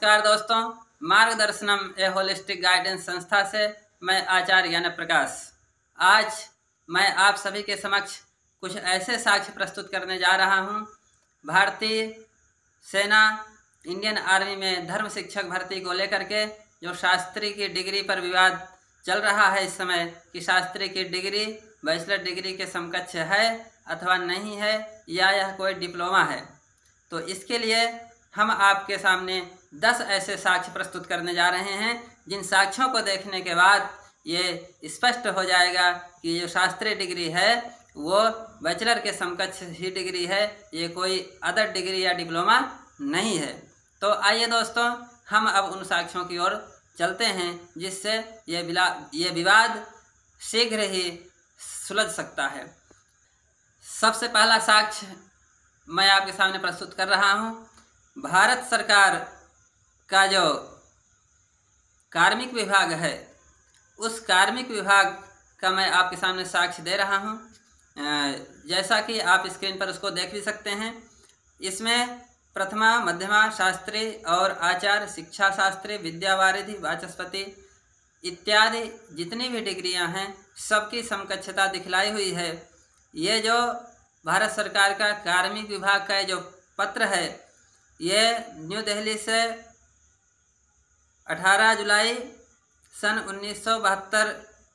नमस्कार दोस्तों, मार्गदर्शनम ए holistic guidance संस्था से मैं आचार्य ज्ञान प्रकाश। आज मैं आप सभी के समक्ष कुछ ऐसे साक्ष्य प्रस्तुत करने जा रहा हूं। भारतीय सेना इंडियन आर्मी में धर्म शिक्षक भर्ती को लेकर के जो शास्त्री की डिग्री पर विवाद चल रहा है इस समय कि शास्त्री की डिग्री बैचलर डिग्री के समकक्ष है अथवा नहीं है, या यह कोई डिप्लोमा है। तो इसके लिए हम आपके सामने 10 ऐसे साक्ष्य प्रस्तुत करने जा रहे हैं जिन साक्ष्यों को देखने के बाद ये स्पष्ट हो जाएगा कि जो शास्त्रीय डिग्री है वो बैचलर के समकक्ष ही डिग्री है, ये कोई अदर डिग्री या डिप्लोमा नहीं है। तो आइए दोस्तों, हम अब उन साक्ष्यों की ओर चलते हैं जिससे ये विवाद शीघ्र ही सुलझ सकता है। सबसे पहला साक्ष्य मैं आपके सामने प्रस्तुत कर रहा हूं। भारत सरकार का जो कार्मिक विभाग है, उस कार्मिक विभाग का मैं आपके सामने साक्ष्य दे रहा हूं। जैसा कि आप स्क्रीन पर उसको देख भी सकते हैं। इसमें प्रथमा, मध्यमा, शास्त्री और आचार्य, शिक्षा शास्त्री, विद्यावारिधि, वाचस्पति इत्यादि जितनी भी डिग्रियां हैं सबकी समकक्षता दिखलाई हुई है। ये जो भारत सरकार का कार्मिक विभाग का जो पत्र है, ये न्यू दिल्ली से 18 जुलाई सन 1972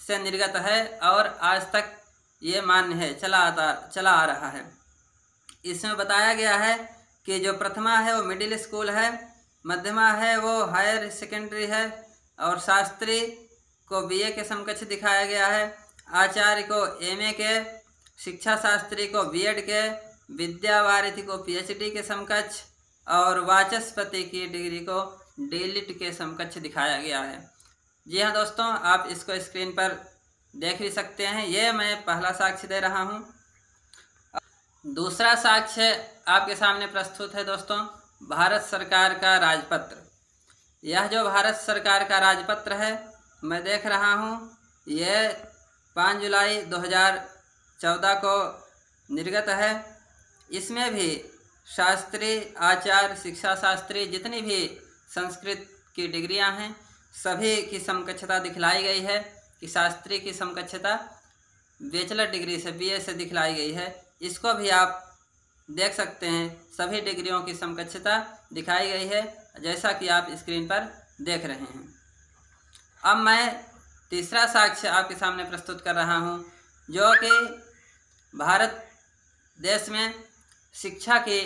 से निर्गत है और आज तक ये मान्य है, चला आ रहा है। इसमें बताया गया है कि जो प्रथमा है वो मिडिल स्कूल है, मध्यमा है वो हायर सेकेंडरी है और शास्त्री को बीए के समकक्ष दिखाया गया है, आचार्य को एमए के, शिक्षा शास्त्री को बीएड के, विद्यावारिधि को पीएचडी के समकक्ष और वाचस्पति की डिग्री को डीलिट के समकक्ष दिखाया गया है। जी हाँ दोस्तों, आप इसको स्क्रीन पर देख भी सकते हैं। ये मैं पहला साक्ष्य दे रहा हूँ। दूसरा साक्ष्य आपके सामने प्रस्तुत है दोस्तों, भारत सरकार का राजपत्र। यह जो भारत सरकार का राजपत्र है मैं देख रहा हूँ, ये 5 जुलाई 2014 को निर्गत है। इसमें भी शास्त्री, आचार्य, शिक्षा शास्त्री जितनी भी संस्कृत की डिग्रियां हैं सभी की समकक्षता दिखलाई गई है कि शास्त्री की समकक्षता बैचलर डिग्री से बीए से दिखलाई गई है। इसको भी आप देख सकते हैं, सभी डिग्रियों की समकक्षता दिखाई गई है जैसा कि आप स्क्रीन पर देख रहे हैं। अब मैं तीसरा साक्ष्य आपके सामने प्रस्तुत कर रहा हूं, जो कि भारत देश में शिक्षा की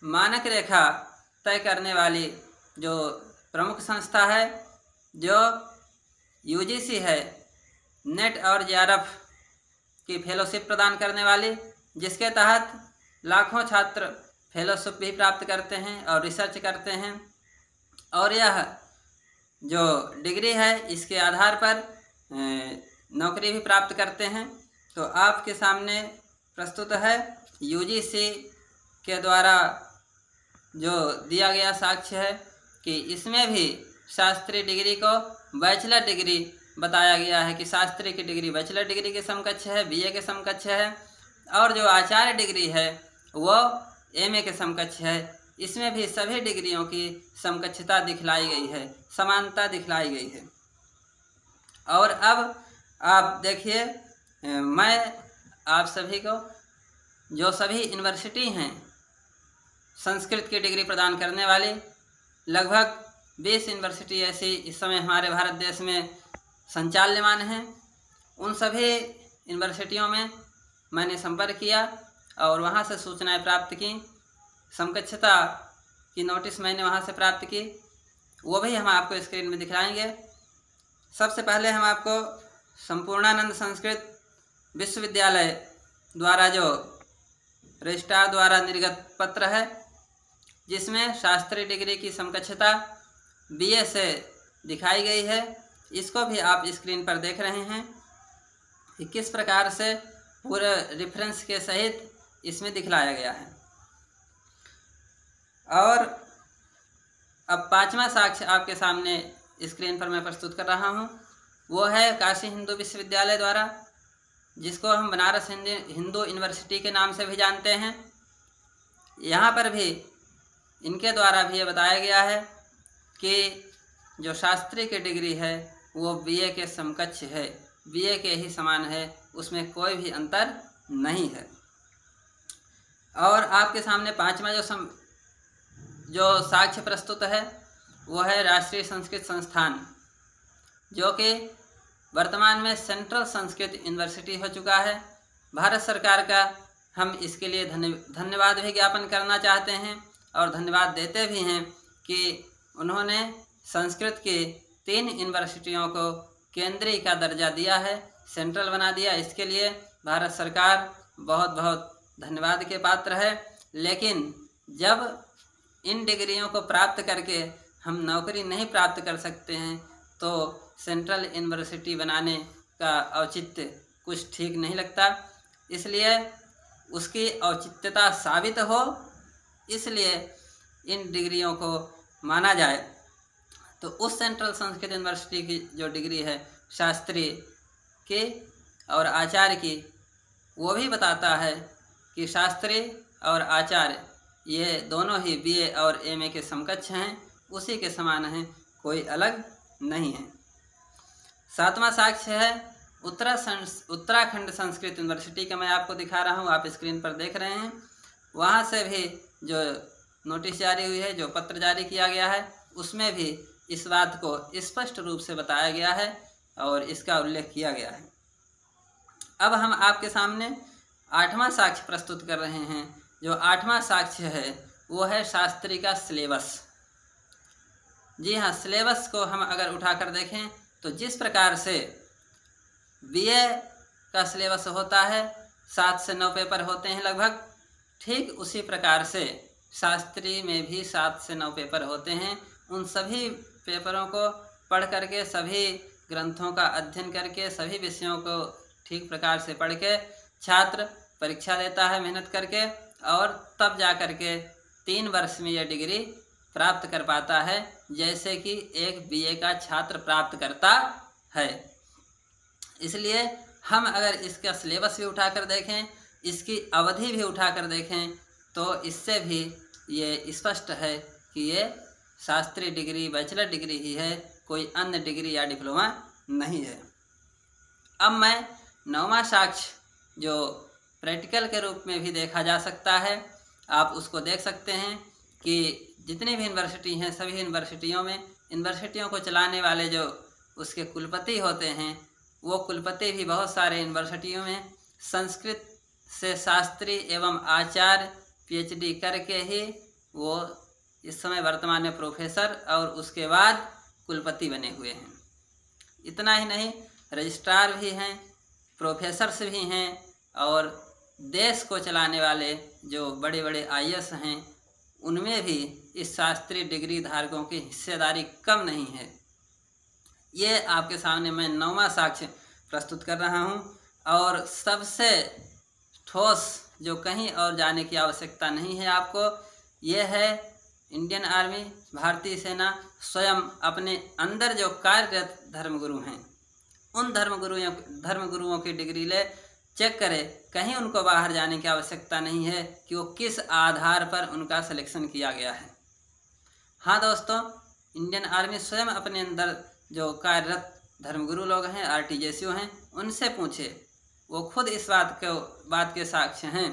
मानक रेखा तय करने वाली जो प्रमुख संस्था है, जो यूजीसी है, नेट और जेआरएफ की फेलोशिप प्रदान करने वाली, जिसके तहत लाखों छात्र फेलोशिप भी प्राप्त करते हैं और रिसर्च करते हैं और यह जो डिग्री है इसके आधार पर नौकरी भी प्राप्त करते हैं। तो आपके सामने प्रस्तुत है यूजीसी के द्वारा जो दिया गया साक्ष्य है कि इसमें भी शास्त्रीय डिग्री को बैचलर डिग्री बताया गया है कि शास्त्री की डिग्री बैचलर डिग्री के समकक्ष है, बीए के समकक्ष है और जो आचार्य डिग्री है वो एमए के समकक्ष है। इसमें भी सभी डिग्रियों की समकक्षता दिखलाई गई है, समानता दिखलाई गई है। और अब आप देखिए, मैं आप सभी को जो सभी यूनिवर्सिटी हैं संस्कृत की डिग्री प्रदान करने वाली, लगभग 20 यूनिवर्सिटी ऐसी इस समय हमारे भारत देश में संचाल्यमान हैं। उन सभी यूनिवर्सिटियों में मैंने संपर्क किया और वहाँ से सूचनाएं प्राप्त की, समकक्षता की नोटिस मैंने वहाँ से प्राप्त की, वो भी हम आपको स्क्रीन में दिखाएंगे। सबसे पहले हम आपको संपूर्णानंद संस्कृत विश्वविद्यालय द्वारा जो रजिस्ट्रार द्वारा निर्गत पत्र है, जिसमें शास्त्रीय डिग्री की समकक्षता बीए से दिखाई गई है, इसको भी आप स्क्रीन पर देख रहे हैं कि किस प्रकार से पूरे रेफरेंस के सहित इसमें दिखलाया गया है। और अब पांचवा साक्ष्य आपके सामने स्क्रीन पर मैं प्रस्तुत कर रहा हूँ, वो है काशी हिंदू विश्वविद्यालय द्वारा, जिसको हम बनारस हिंदू यूनिवर्सिटी के नाम से भी जानते हैं। यहाँ पर भी इनके द्वारा भी ये बताया गया है कि जो शास्त्री की डिग्री है वो बीए के समकक्ष है, बीए के ही समान है, उसमें कोई भी अंतर नहीं है। और आपके सामने पांचवा जो साक्ष्य प्रस्तुत है वो है राष्ट्रीय संस्कृत संस्थान, जो कि वर्तमान में सेंट्रल संस्कृत यूनिवर्सिटी हो चुका है। भारत सरकार का हम इसके लिए धन्यवाद भी ज्ञापन करना चाहते हैं और धन्यवाद देते भी हैं कि उन्होंने संस्कृत की 3 यूनिवर्सिटियों को केंद्रीय का दर्जा दिया है, सेंट्रल बना दिया। इसके लिए भारत सरकार बहुत बहुत धन्यवाद के पात्र है। लेकिन जब इन डिग्रियों को प्राप्त करके हम नौकरी नहीं प्राप्त कर सकते हैं तो सेंट्रल यूनिवर्सिटी बनाने का औचित्य कुछ ठीक नहीं लगता। इसलिए उसकी औचित्यता साबित हो, इसलिए इन डिग्रियों को माना जाए। तो उस सेंट्रल संस्कृत यूनिवर्सिटी की जो डिग्री है शास्त्री की और आचार्य की, वो भी बताता है कि शास्त्री और आचार्य ये दोनों ही बीए और एमए के समकक्ष हैं, उसी के समान हैं, कोई अलग नहीं है। 7वां साक्ष्य है उत्तराखंड संस्कृत यूनिवर्सिटी का, मैं आपको दिखा रहा हूँ, आप स्क्रीन पर देख रहे हैं। वहाँ से भी जो नोटिस जारी हुई है, जो पत्र जारी किया गया है, उसमें भी इस बात को स्पष्ट रूप से बताया गया है और इसका उल्लेख किया गया है। अब हम आपके सामने 8वां साक्ष्य प्रस्तुत कर रहे हैं। जो 8वां साक्ष्य है वो है शास्त्री का सिलेबस। जी हाँ, सिलेबस को हम अगर उठाकर देखें तो जिस प्रकार से बीए का सिलेबस होता है, 7 से 9 पेपर होते हैं लगभग, ठीक उसी प्रकार से शास्त्री में भी 7 से 9 पेपर होते हैं। उन सभी पेपरों को पढ़ करके, सभी ग्रंथों का अध्ययन करके, सभी विषयों को ठीक प्रकार से पढ़ के छात्र परीक्षा देता है मेहनत करके, और तब जा कर के 3 वर्ष में यह डिग्री प्राप्त कर पाता है, जैसे कि एक बीए का छात्र प्राप्त करता है। इसलिए हम अगर इसका सिलेबस भी उठाकर देखें, इसकी अवधि भी उठाकर देखें, तो इससे भी ये स्पष्ट है कि ये शास्त्रीय डिग्री, बैचलर डिग्री ही है, कोई अन्य डिग्री या डिप्लोमा नहीं है। अब मैं 9वां साक्ष्य, जो प्रैक्टिकल के रूप में भी देखा जा सकता है, आप उसको देख सकते हैं कि जितनी भी यूनिवर्सिटी हैं, सभी यूनिवर्सिटियों में यूनिवर्सिटियों को चलाने वाले जो उसके कुलपति होते हैं, वो कुलपति भी बहुत सारे यूनिवर्सिटियों में संस्कृत से शास्त्री एवं आचार्य पीएचडी करके ही वो इस समय वर्तमान में प्रोफेसर और उसके बाद कुलपति बने हुए हैं। इतना ही नहीं, रजिस्ट्रार भी हैं, प्रोफेसर्स भी हैं, और देश को चलाने वाले जो बड़े बड़े आईएएस हैं, उनमें भी इस शास्त्रीय डिग्री धारकों की हिस्सेदारी कम नहीं है। ये आपके सामने मैं 9वां साक्ष्य प्रस्तुत कर रहा हूँ। और सबसे ठोस, जो कहीं और जाने की आवश्यकता नहीं है आपको, ये है इंडियन आर्मी, भारतीय सेना स्वयं अपने अंदर जो कार्यरत धर्मगुरु हैं, उन धर्मगुरुओं की डिग्री ले चेक करें। कहीं उनको बाहर जाने की आवश्यकता नहीं है कि वो किस आधार पर उनका सिलेक्शन किया गया है। हाँ दोस्तों, इंडियन आर्मी स्वयं अपने अंदर जो कार्यरत धर्मगुरु लोग हैं, आरटीजेसीओ हैं, उनसे पूछे, वो खुद इस बात के साक्ष्य हैं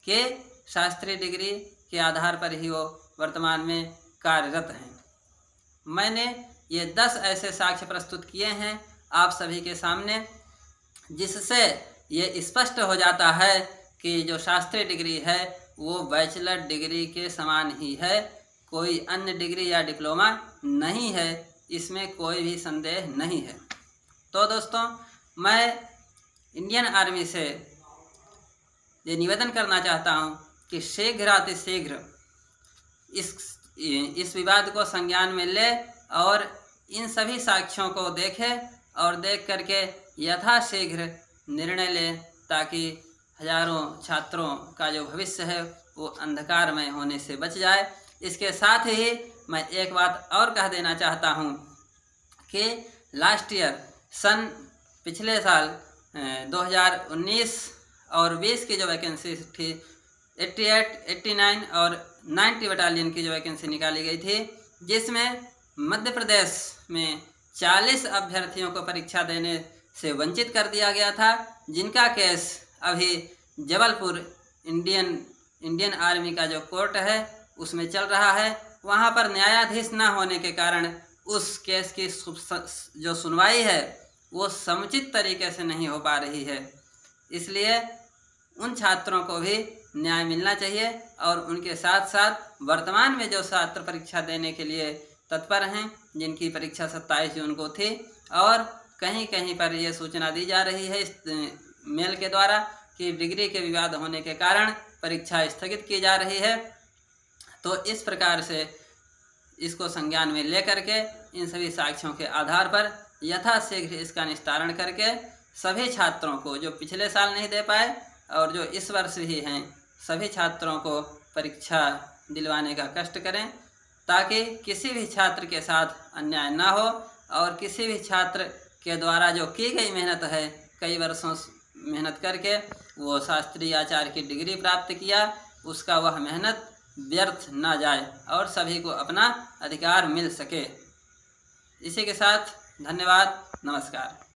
कि शास्त्रीय डिग्री के आधार पर ही वो वर्तमान में कार्यरत हैं। मैंने ये 10 ऐसे साक्ष्य प्रस्तुत किए हैं आप सभी के सामने, जिससे ये स्पष्ट हो जाता है कि जो शास्त्रीय डिग्री है वो बैचलर डिग्री के समान ही है, कोई अन्य डिग्री या डिप्लोमा नहीं है, इसमें कोई भी संदेह नहीं है। तो दोस्तों, मैं इंडियन आर्मी से ये निवेदन करना चाहता हूँ कि शीघ्रातिशीघ्र इस विवाद को संज्ञान में ले और इन सभी साक्ष्यों को देखे और देख करके यथाशीघ्र निर्णय ले, ताकि हजारों छात्रों का जो भविष्य है वो अंधकारमय होने से बच जाए। इसके साथ ही मैं एक बात और कह देना चाहता हूँ कि लास्ट ईयर पिछले साल 2019 और 20 की जो वैकेंसी थी, 88, 89 और 90 बटालियन की जो वैकेंसी निकाली गई थी, जिसमें मध्य प्रदेश में 40 अभ्यर्थियों को परीक्षा देने से वंचित कर दिया गया था, जिनका केस अभी जबलपुर इंडियन आर्मी का जो कोर्ट है उसमें चल रहा है। वहां पर न्यायाधीश न होने के कारण उस केस की जो सुनवाई है वो समुचित तरीके से नहीं हो पा रही है। इसलिए उन छात्रों को भी न्याय मिलना चाहिए और उनके साथ साथ वर्तमान में जो छात्र परीक्षा देने के लिए तत्पर हैं, जिनकी परीक्षा 27 जून को थी और कहीं कहीं पर यह सूचना दी जा रही है इस मेल के द्वारा कि डिग्री के विवाद होने के कारण परीक्षा स्थगित की जा रही है, तो इस प्रकार से इसको संज्ञान में लेकर के इन सभी साक्ष्यों के आधार पर यथाशीघ्र इसका निस्तारण करके सभी छात्रों को जो पिछले साल नहीं दे पाए और जो इस वर्ष ही हैं, सभी छात्रों को परीक्षा दिलवाने का कष्ट करें, ताकि किसी भी छात्र के साथ अन्याय ना हो और किसी भी छात्र के द्वारा जो की गई मेहनत है, कई वर्षों मेहनत करके वो शास्त्रीय आचार्य की डिग्री प्राप्त किया, उसका वह मेहनत व्यर्थ ना जाए और सभी को अपना अधिकार मिल सके। इसी के साथ धन्यवाद, नमस्कार।